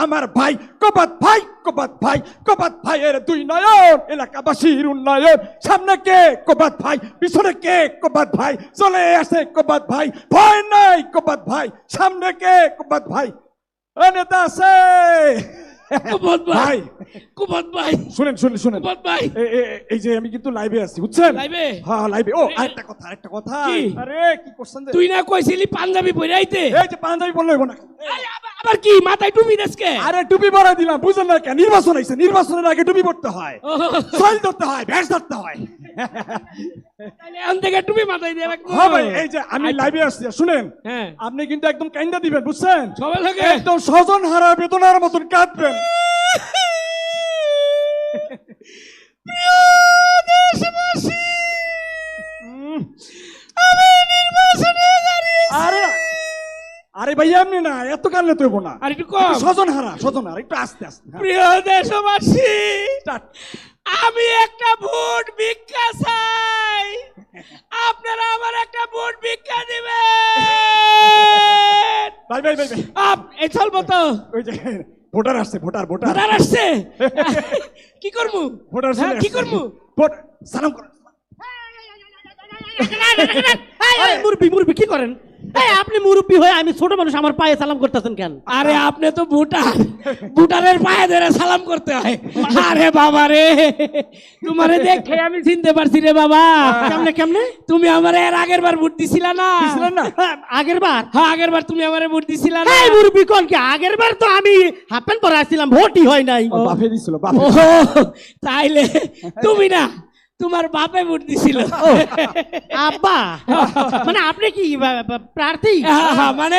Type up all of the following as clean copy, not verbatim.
আমার ভাই কোবাদ ভাইয়ের দুই নয়ন, এলাকাবাসীর উন্নয়ন। সামনে কে কোবাদ ভাই, পিছনে কে কোবাদ ভাই, চলে আসে কোবাদ ভাই, ভয় নাই কোবাদ ভাই, সামনে কে কোবাদ ভাই, নেতা আছে ভাই। কুবত ভাই শুনেন কুবত ভাই, এই যে আমি কিন্তু লাইভে আছি, বুঝছেন? লাইভে? হ্যাঁ লাইভে। ও আরেকটা কথা কি? আরে কি করছেন যে? তুই না কইছিলি পাঞ্জাবি পরে আইতে? এই যে পাঞ্জাবি বললে হইব না। আবার কি মাথায় টুপি দেশকে? আরে টুপি পরাই দিলাম, বুঝলেন না কেন? নির্বাচন আইছে, নির্বাচনের আগে টুপি পড়তে হয়, সইল ধরতে হয়, ভ্যাস ধরতে হয়। তাহলে আন থেকে টুপি মাথায় দিয়ে রাখবো। হ্যাঁ ভাই, এই যে আমি লাইভে আসছি, শুনেন হ্যাঁ, আপনি কিন্তু একদম কাইন্দা দিবেন, বুঝছেন? সবাই লাগে একদম স্বজন হারা বেদনার মতন কাঁদবেন। প্রিয় দেশবাসী, আমি নির্বাচনে দাঁড়িয়েছি। আরে ভাই এমনি না, এত কান্না তো হইব না, আর একটু কম। স্বজন হারা একটু আস্তে আস্তে। প্রিয় দেশবাসী, Start. আমি একটা ভোট ভিক্ষা চাই, আপনারা আমার একটা ভোট ভিক্ষা দিবেন। ভাই এই চলবো তো? ওই যে ভোটার আসছে, ভোটার ভোটার আসছে, কি করবো? ভোটার হ্যাঁ, কি করবো? সালাম করো। মুরব্বি কি করেন? আপনি মুরব্বি হয়ে আমি ছোট মানুষ, আমার পায়ে সালাম করতেছেন কেন? আরে আপনি তো ভোটারের পায়ে ধরে সালাম করতে হয়। আরে বাবা রে, তোমারে দেখে আমি চিনতে পারছি রে বাবা। কেমনে? তুমি আমার এর আগের বার ভোট দিছিলা না? আগের বার? হ্যাঁ, আগের বার তুমি আমারে ভোট দিছিলা না? এই মুরব্বি কোন কি? আগের বার তো আমি হাফ প্যান্ট পরে আসছিলাম, ভোটই হয় নাই। বাপে দিছিল, ও তাইলে তুমি না, তোমার বাপে ভোট দিছিল। আব্বা মানে আপনি কি প্রার্থী? মানে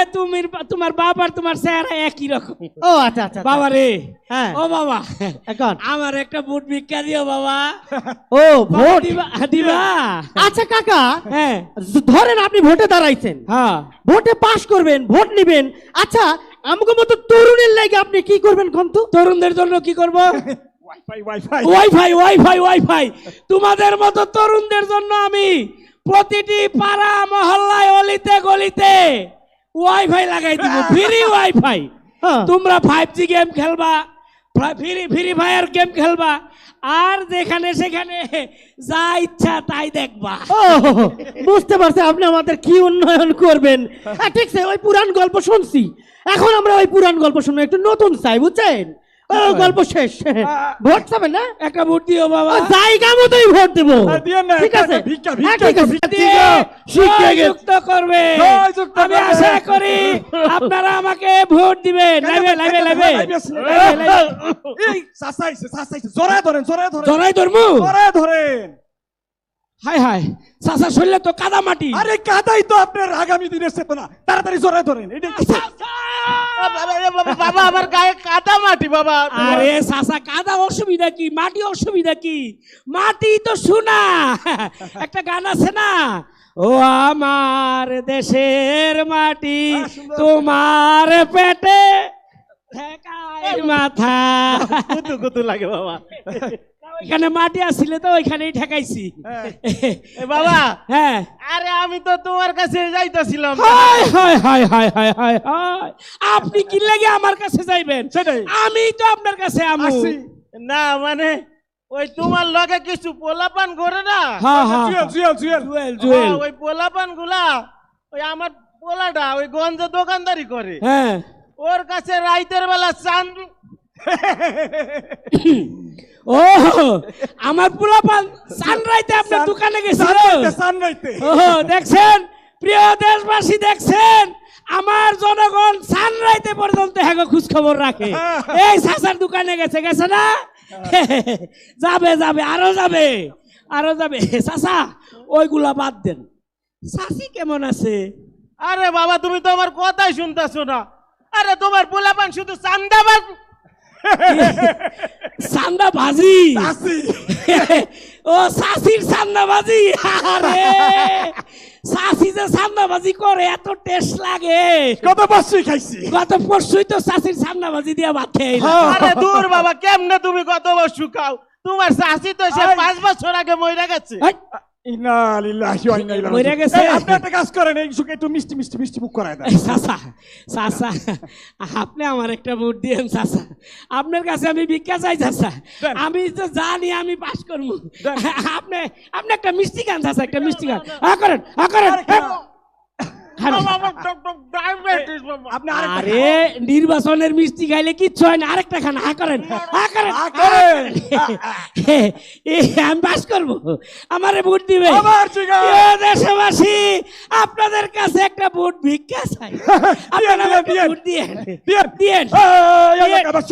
তোমার বাপ আর তোমার চেহারা একই রকম। ও আচ্ছা বাবা রে, হ্যাঁ ও বাবা, এখন আমার একটা ভোট ভিক্ষা দিও বাবা। ও ভোট দিবা? আচ্ছা কাকা, হ্যাঁ ধরেন আপনি ভোটে দাঁড়াইছেন, হ্যাঁ, ভোটে পাশ করবেন, ভোট নিবেন। আচ্ছা আমাকে মতো তরুণের লাগে আপনি কি করবেন কোন তো? তরুণদের জন্য কি করব? Wifi wifi. তোমাদের মতো তরুণদের জন্য আমি প্রতিটি পাড়া মহল্লায় অলিতে গলিতে ওয়াইফাই লাগাই দিব, ফ্রি ওয়াইফাই। তোমরা 5G গেম খেলবা, ফ্রি ফায়ার গেম খেলবা, আর যেখানে সেখানে যা ইচ্ছা তাই দেখবা। বুঝতে পারছি আপনি আমাদের কি উন্নয়ন করবেন। ঠিক আছে, ওই পুরান গল্প শুনছি, এখন আমরা ওই পুরান গল্প শুনবো, একটু নতুন চাই, বুঝছেন? গল্প শেষ, ভোট চাবেন না? একটা ভোট দিও বাবা। জায়গা মতোই ভোট দেবো, ঠিক আছে? যুক্ত করবে, আমি আশা করি আপনারা আমাকে ভোট দিবেন। জড়াই ধরেন। হাই হাই, চাচা শরীরে তো কাদা মাটি। আরে কাদাই তো আপনার আগামী দিনের চেতনা, তাড়াতাড়ি জড়ায় ধরেন। বাবা আমার গায়ে কাদা মাটি বাবা। আরে চাচা, কাদা অসুবিধা কি, মাটি অসুবিধা কি? মাটি তো সোনা। একটা গান আছে না, ও আমার দেশের মাটি তোমার পেটে মাথা। কুতু লাগে বাবা। এখানে মাটি আসলে তো ওইখানেই ঠেকাইছি বাবা। হ্যাঁ, আরে আমি তো তোমার কাছে যাইতাছিলাম। আপনি কি লাগে আমার কাছে যাইবেন? আমি তো আপনার কাছে আসি না, মানে ওই তোমার লগে কিছু পোলাপান করে না, জুয়েল ওই পোলাপান গুলা, ওই আমার পোলাটা ওই গঞ্জ দোকানদারি করে। হ্যাঁ, ওর কাছে রাইতের বেলা চান। ও আমার পোলাপান সানরাইতে আপনার দোকানে গেছিল। ও দেখছেন প্রিয় দেশবাসী, দেখছেন আমার জনগণ সানরাইতে পর্যন্ত হ্যাঁ খোঁজ খবর রাখে। এই চাচার দোকানে গেছে না? যাবে আরো যাবে। চাচা ওইগুলা বাদ দেন, চাচি কেমন আছে? আরে বাবা তুমি তো আমার কথাই শুনতেছো না। আরে তোমার পোলাপান শুধু চান্দাবাজ, চান্দাবাজি। ও চাষির চান্দাবাজি। আরে চাষি যে চান্দাবাজি করে এত টেস্ট লাগে। গত পরশুই তো চাষির চান্দাবাজি দিয়া ভাত খেয়ে। আরে দূর বাবা, কেমনে তুমি গত বছর খাও? তোমার চাষি তো সে 5 বছর আগে মরে গেছে। ইন্না লিল্লাহি ওয়া ইন্না ইলাইহি মরে রাজিউন। গেছে। এই, আপনি একটা কাজ করেন, এই সুখে একটু মিষ্টি মিষ্টি মিষ্টি মুখ করায় দেন। চাচা চাচা আপনি আমার একটা ভোট দিয়েন চাচা, আপনার কাছে আমি ভিক্ষা চাই চাচা, দেন। আমি তো জানি আমি পাস করবো, দেন। আপনি আপনি একটা মিষ্টি খান চাচা, একটা মিষ্টি খান, হ্যাঁ করেন, হ্যাঁ করেন, আরে খান। খান। আপনি আরেকটা আরে নির্বাচনের মিষ্টি খাইলে কিচ্ছু হয় না, আরেকটা খান, হ্যাঁ করেন, হ্যাঁ করেন, হ্যাঁ করেন। আমি পাস করবো, আমারে ভোট দিবে। আমার জিগা। এ দেশবাসী, আপনাদের কাছে একটা ভোট ভিক্ষা চাই, আপনারা আমাকে দিয়েন। ভোট দিয়েন, দিয়েন। দিয়েন। এই এলাকাবাসী